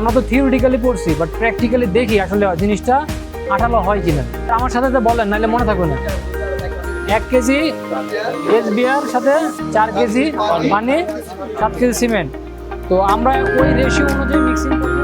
আমরা তো থিওরিটিক্যালি পড়ছি, বাট প্র্যাকটিক্যালি দেখি আসলে জিনিসটা আঠালো হয় কিনা। আমার সাথে তো বলেন, নাহলে মনে থাকবে না। 1 কেজি এসবিআর সাথে 4 কেজি পানি, 7 কেজি সিমেন্ট। তো আমরা ওই রেশিও অনুযায়ী মিক্সিং করবো।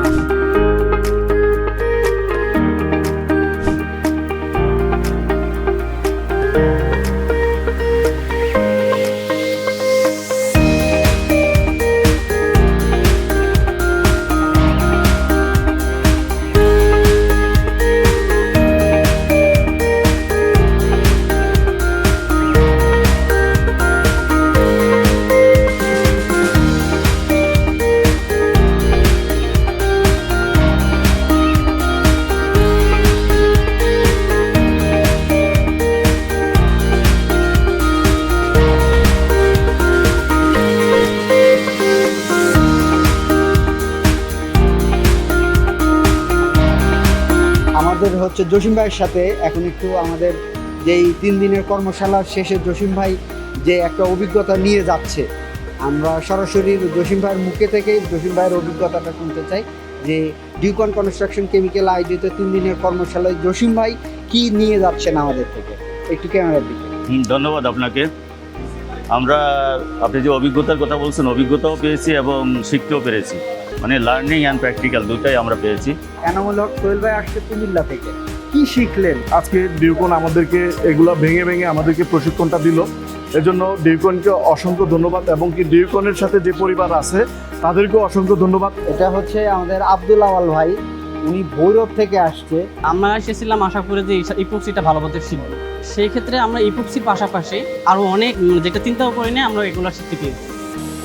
আমাদের হচ্ছে জসিম ভাইয়ের সাথে এখন একটু আমাদের যেই 3 দিনের কর্মশালার শেষে জসিম ভাই যে একটা অভিজ্ঞতা নিয়ে যাচ্ছে, আমরা সরাসরি জসিম ভাইয়ের মুখে থেকে জসিম ভাইয়ের অভিজ্ঞতাটা শুনতে চাই যে ডিউকন কনস্ট্রাকশন কেমিক্যাল আয়োজিত 3 দিনের কর্মশালায় জসিম ভাই কি নিয়ে যাচ্ছেন আমাদের থেকে, একটু ক্যামেরার দিকে। ধন্যবাদ আপনাকে। আপনি যে অভিজ্ঞতার কথা বলছেন, অভিজ্ঞতাও পেয়েছি এবং শিখতেও পেরেছি, মানে লার্নিং অ্যান্ড প্র্যাকটিক্যাল দুটাই আমরা পেয়েছি। এনামুল হক সোহেল ভাই আসছে কুমিল্লা থেকে, কি শিখলেন? আজকে ডিউকন আমাদেরকে এগুলা ভেঙে ভেঙে আমাদেরকে প্রশিক্ষণটা দিল, এজন্য ডিউকনকে অসংখ্য ধন্যবাদ, এবং কি ডিউকনের সাথে যে পরিবার আছে তাদেরকেও অসংখ্য ধন্যবাদ। এটা হচ্ছে আমাদের আব্দুল আওয়াল ভাই, উনি ভৈরব থেকে আসছে। আমরা এসেছিলাম আশা করে যে ইপক্সিটা ভালো মতো শিখবো, সেই ক্ষেত্রে আমরা ইপক্সির পাশাপাশি আরও অনেক যেটা চিন্তাও করি না আমরা এগুলো শিখতে পেরেছি।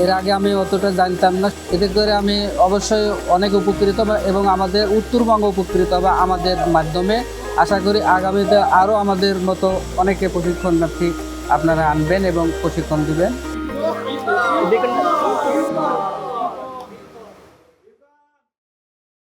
এর আগে আমি অতটা জানতাম না, এতে করে আমি অবশ্যই অনেক উপকৃত এবং আমাদের উত্তরবঙ্গ উপকৃত হবে আমাদের মাধ্যমে। আশা করি আগামীতে আরও আমাদের মতো অনেকে প্রশিক্ষণার্থী আপনারা আনবেন এবং প্রশিক্ষণ দিবেন।